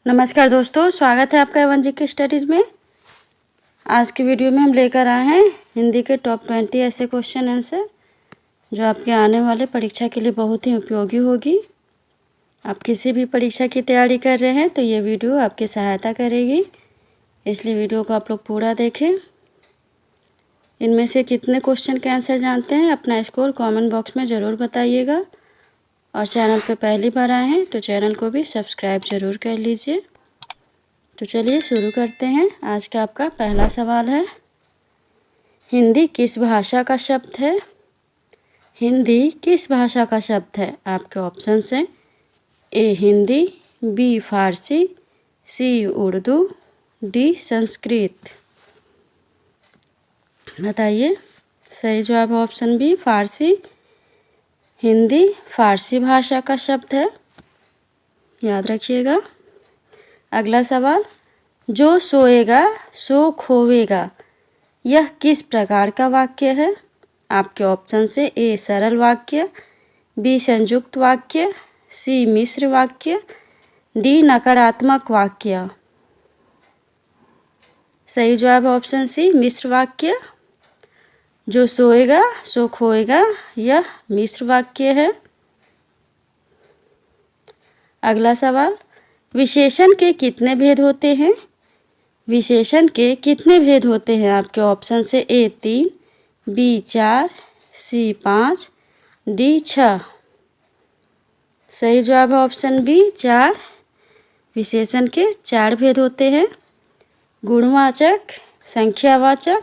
नमस्कार दोस्तों, स्वागत है आपका एवन जी के स्टडीज़ में। आज की वीडियो में हम लेकर आए हैं हिंदी के टॉप 20 ऐसे क्वेश्चन आंसर जो आपके आने वाले परीक्षा के लिए बहुत ही उपयोगी होगी। आप किसी भी परीक्षा की तैयारी कर रहे हैं तो ये वीडियो आपकी सहायता करेगी, इसलिए वीडियो को आप लोग पूरा देखें। इनमें से कितने क्वेश्चन के आंसर जानते हैं अपना स्कोर कमेंट बॉक्स में ज़रूर बताइएगा, और चैनल पे पहली बार आए हैं तो चैनल को भी सब्सक्राइब ज़रूर कर लीजिए। तो चलिए शुरू करते हैं। आज का आपका पहला सवाल है, हिंदी किस भाषा का शब्द है? हिंदी किस भाषा का शब्द है? आपके ऑप्शन हैं ए हिंदी, बी फारसी, सी उर्दू, डी संस्कृत। बताइए। सही जवाब ऑप्शन बी फारसी। हिंदी फारसी भाषा का शब्द है, याद रखिएगा। अगला सवाल, जो सोएगा सो खोवेगा, यह किस प्रकार का वाक्य है? आपके ऑप्शन से ए सरल वाक्य, बी संयुक्त वाक्य, सी मिश्र वाक्य, डी नकारात्मक वाक्य। सही जवाब ऑप्शन सी मिश्र वाक्य। जो सोएगा सो खोएगा, यह मिश्र वाक्य है। अगला सवाल, विशेषण के कितने भेद होते हैं? विशेषण के कितने भेद होते हैं? आपके ऑप्शन से ए 3, बी 4, सी 5, डी 6। सही जवाब ऑप्शन बी 4। विशेषण के 4 भेद होते हैं, गुणवाचक, संख्यावाचक,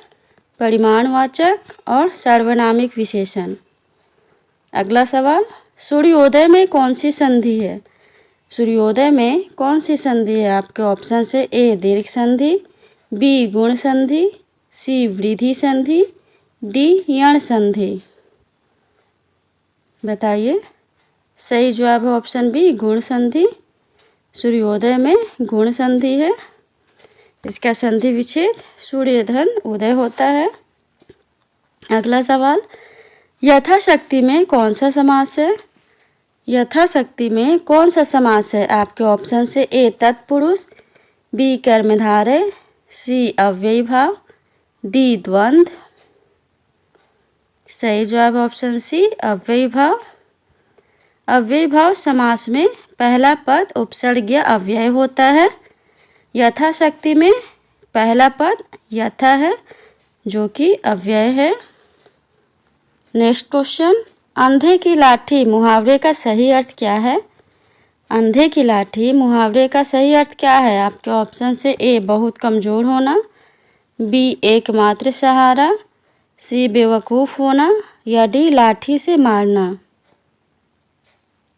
परिमाणवाचक और सार्वनामिक विशेषण। अगला सवाल, सूर्योदय में कौन सी संधि है? सूर्योदय में कौन सी संधि है? आपके ऑप्शन से ए दीर्घ संधि, बी गुण संधि, सी वृद्धि संधि, डी यण संधि। बताइए। सही जवाब ऑप्शन बी गुण संधि। सूर्योदय में गुण संधि है, इसका संधि विच्छेद सूर्य धन उदय होता है। अगला सवाल, यथाशक्ति में कौन सा समास है? यथाशक्ति में कौन सा समास है? आपके ऑप्शन से ए तत्पुरुष, बी कर्मधारय, सी अव्ययी भाव, डी द्वंद्व। सही जवाब ऑप्शन सी अव्ययी भाव। अव्ययी भाव समास में पहला पद उपसर्ग या अव्यय होता है। यथाशक्ति में पहला पद यथा है जो कि अव्यय है। नेक्स्ट क्वेश्चन, अंधे की लाठी मुहावरे का सही अर्थ क्या है? अंधे की लाठी मुहावरे का सही अर्थ क्या है? आपके ऑप्शन से ए बहुत कमज़ोर होना, बी एकमात्र सहारा, सी बेवकूफ़ होना, या डी लाठी से मारना।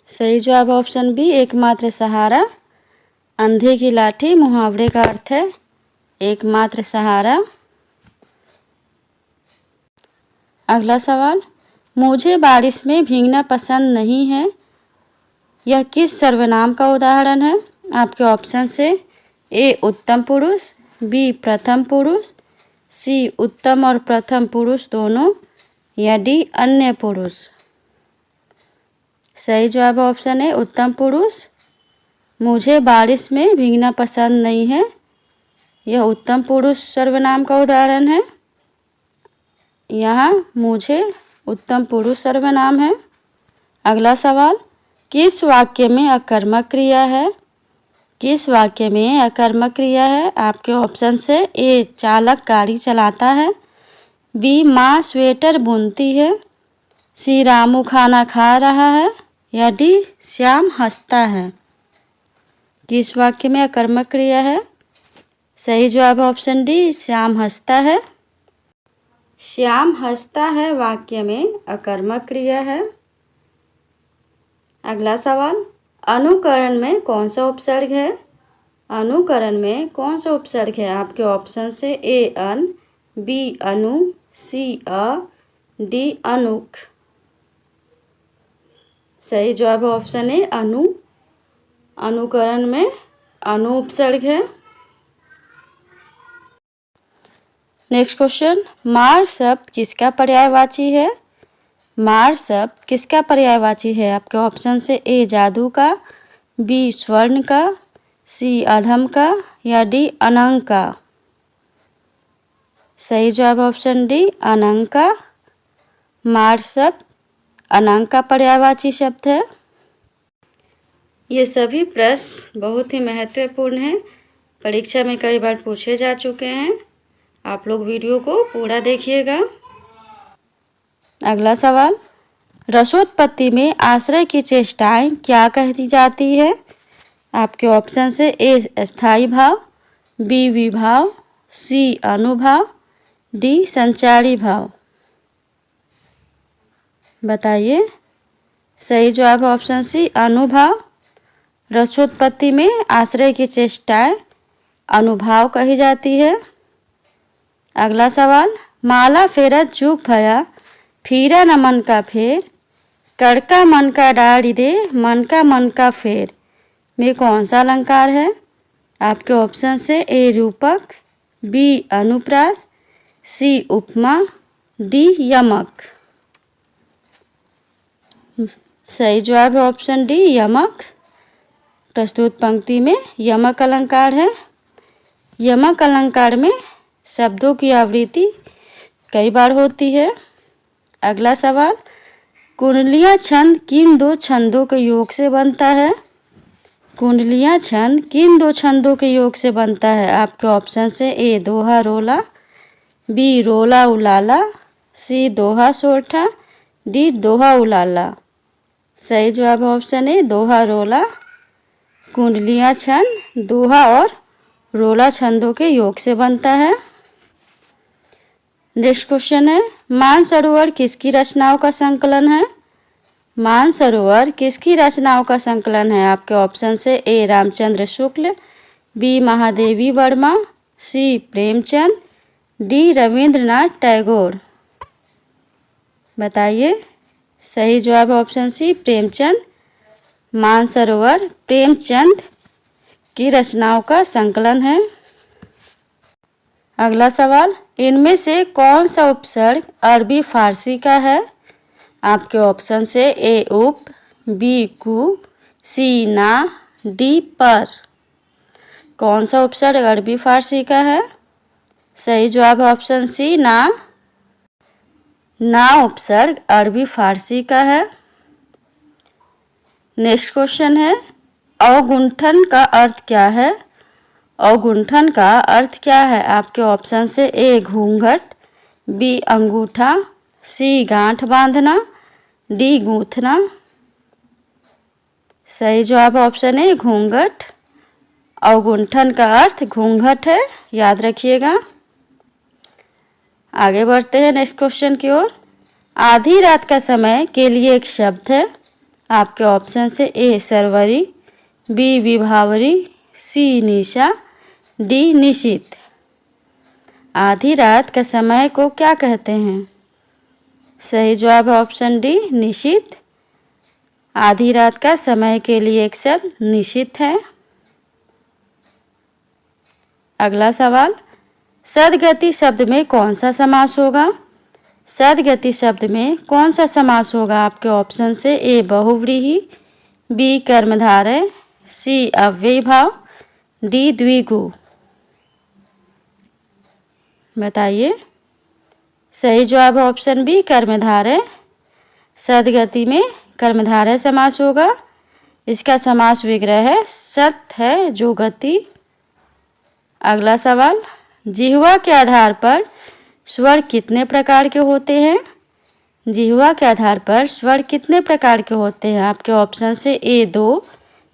सही जवाब ऑप्शन बी एकमात्र सहारा। अंधे की लाठी मुहावरे का अर्थ है एकमात्र सहारा। अगला सवाल, मुझे बारिश में भीगना पसंद नहीं है, यह किस सर्वनाम का उदाहरण है? आपके ऑप्शन से ए उत्तम पुरुष, बी प्रथम पुरुष, सी उत्तम और प्रथम पुरुष दोनों, या डी अन्य पुरुष। सही जवाब ऑप्शन है उत्तम पुरुष। मुझे बारिश में भीगना पसंद नहीं है, यह उत्तम पुरुष सर्वनाम का उदाहरण है। यहाँ मुझे उत्तम पुरुष सर्वनाम है। अगला सवाल, किस वाक्य में अकर्मक क्रिया है? किस वाक्य में अकर्मक क्रिया है? आपके ऑप्शन से ए चालक गाड़ी चलाता है, बी माँ स्वेटर बुनती है, सी रामू खाना खा रहा है, या डी श्याम हंसता है। किस वाक्य में अकर्मक क्रिया है? सही जवाब ऑप्शन डी श्याम हंसता है। श्याम हंसता है वाक्य में अकर्मक क्रिया है। अगला सवाल, अनुकरण में कौन सा उपसर्ग है? अनुकरण में कौन सा उपसर्ग है? आपके ऑप्शन से ए अन, बी अनु, सी अ, डी अनुक। सही जवाब ऑप्शन ए अनु। अनुकरण में अनु उपसर्ग है। नेक्स्ट क्वेश्चन, मार शब्द किसका पर्यायवाची है? मार शब्द किसका पर्यायवाची है? आपके ऑप्शन से ए जादू का, बी स्वर्ण का, सी अधम का या डी अनंग का। सही जवाब ऑप्शन डी अनंग का। मार्च शब्द अनंग का पर्यायवाची शब्द है। ये सभी प्रश्न बहुत ही महत्वपूर्ण हैं, परीक्षा में कई बार पूछे जा चुके हैं। आप लोग वीडियो को पूरा देखिएगा। अगला सवाल, रसोत्पत्ति में आश्रय की चेष्टाएं क्या कहती जाती है? आपके ऑप्शन से ए स्थायी भाव, बी विभाव, सी अनुभाव, डी संचारी भाव। बताइए। सही जवाब ऑप्शन सी अनुभाव। रसोत्पत्ति में आश्रय की चेष्टाएं अनुभाव कही जाती है। अगला सवाल, माला फेरत जुग भया फिरा न मन का फेर, कड़का मन का डाड़ी दे मन का फेर में कौन सा अलंकार है? आपके ऑप्शन से ए रूपक, बी अनुप्रास, सी उपमा, डी यमक। सही जवाब है ऑप्शन डी यमक। प्रस्तुत पंक्ति में यमक अलंकार है। यमक अलंकार में शब्दों की आवृत्ति कई बार होती है। अगला सवाल, कुंडलियाँ छंद किन दो छंदों के योग से बनता है? कुंडलियाँ छंद किन दो छंदों के योग से बनता है? आपके ऑप्शन से ए दोहा रोला, बी रोला उलाला, सी दोहा सोरठा, डी दोहा उलाला। सही जवाब ऑप्शन ए दोहा रोला। कुंडलियाँ छंद दोहा और रोला छंदों के योग से बनता है। नेक्स्ट क्वेश्चन है, मानसरोवर किसकी रचनाओं का संकलन है? मानसरोवर किसकी रचनाओं का संकलन है? आपके ऑप्शन से ए रामचंद्र शुक्ल, बी महादेवी वर्मा, सी प्रेमचंद, डी रविंद्रनाथ टैगोर। बताइए। सही जवाब ऑप्शन सी प्रेमचंद। मानसरोवर प्रेमचंद की रचनाओं का संकलन है। अगला सवाल, इनमें से कौन सा उपसर्ग अरबी फारसी का है? आपके ऑप्शन से ए उप, बी कु, सी ना, डी पर। कौन सा उपसर्ग अरबी फारसी का है? सही जवाब ऑप्शन सी ना। ना उपसर्ग अरबी फारसी का है। नेक्स्ट क्वेश्चन है, अवगुंठन का अर्थ क्या है? अवगुंठन का अर्थ क्या है? आपके ऑप्शन से ए घूंघट, बी अंगूठा, सी गांठ बांधना, डी गूंथना। सही जवाब ऑप्शन ए घूंघट। अवगुंठन का अर्थ घूंघट है, याद रखिएगा। आगे बढ़ते हैं नेक्स्ट क्वेश्चन की ओर। आधी रात का समय के लिए एक शब्द है। आपके ऑप्शन से ए सरवरी, बी विभावरी, सी निशा, डी निशित। आधी रात का समय को क्या कहते हैं? सही जवाब ऑप्शन डी निशित। आधी रात का समय के लिए एक शब्द निशित है। अगला सवाल, सदगति शब्द में कौन सा समास होगा? सदगति शब्द में कौन सा समास होगा? आपके ऑप्शन से ए बहुव्रीहि, बी कर्मधारय, सी अव्ययी भाव, डी द्विगु। बताइए। सही जवाब ऑप्शन बी कर्मधारय। सदगति में कर्मधारय समास होगा। इसका समास विग्रह है सत है जो गति। अगला सवाल, जिह्वा के आधार पर स्वर कितने प्रकार के होते हैं? जिह्वा के आधार पर स्वर कितने प्रकार के होते हैं? आपके ऑप्शन से ए 2,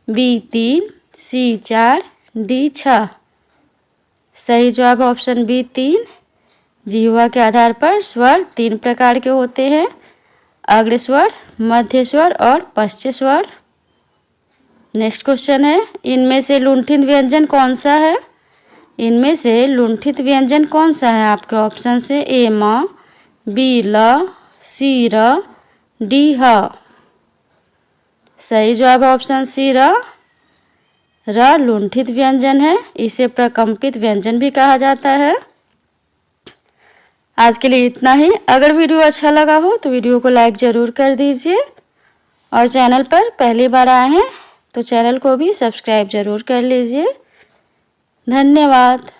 बी 3, सी 4, डी 6। सही जवाब ऑप्शन बी 3। जिह्वा के आधार पर स्वर 3 प्रकार के होते हैं, अग्र स्वर, मध्य स्वर और पश्च स्वर। नेक्स्ट क्वेश्चन है, इनमें से लुंठित व्यंजन कौन सा है? इनमें से लुंठित व्यंजन कौन सा है? आपके ऑप्शन से ए म, बी ल, सी र, डी ह। सही जवाब ऑप्शन सी र लुंठित व्यंजन है। इसे प्रकंपित व्यंजन भी कहा जाता है। आज के लिए इतना ही। अगर वीडियो अच्छा लगा हो तो वीडियो को लाइक ज़रूर कर दीजिए और चैनल पर पहली बार आए हैं तो चैनल को भी सब्सक्राइब ज़रूर कर लीजिए। धन्यवाद।